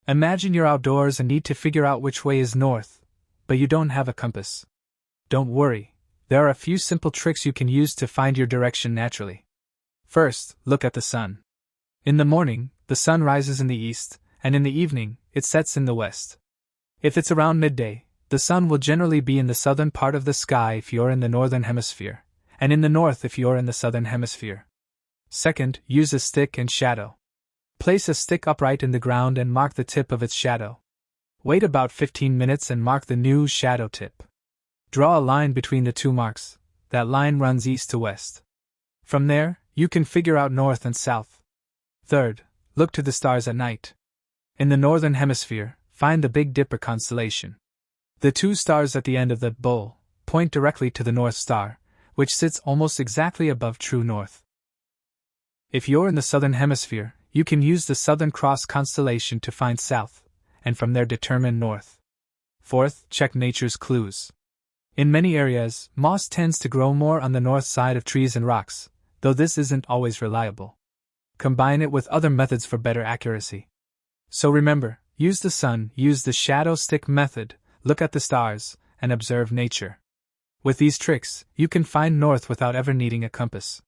Imagine you're outdoors and need to figure out which way is north, but you don't have a compass. Don't worry, there are a few simple tricks you can use to find your direction naturally. First, look at the sun. In the morning, the sun rises in the east, and in the evening, it sets in the west. If it's around midday, the sun will generally be in the southern part of the sky if you're in the northern hemisphere, and in the north if you're in the southern hemisphere. Second, use a stick and shadow. Place a stick upright in the ground and mark the tip of its shadow. Wait about 15 minutes and mark the new shadow tip. Draw a line between the two marks. That line runs east to west. From there, you can figure out north and south. Third, look to the stars at night. In the northern hemisphere, find the Big Dipper constellation. The two stars at the end of the bowl point directly to the North Star, which sits almost exactly above true north. If you're in the southern hemisphere, you can use the Southern Cross constellation to find south, and from there determine north. Fourth, check nature's clues. In many areas, moss tends to grow more on the north side of trees and rocks, though this isn't always reliable. Combine it with other methods for better accuracy. So remember, use the sun, use the shadow stick method, look at the stars, and observe nature. With these tricks, you can find north without ever needing a compass.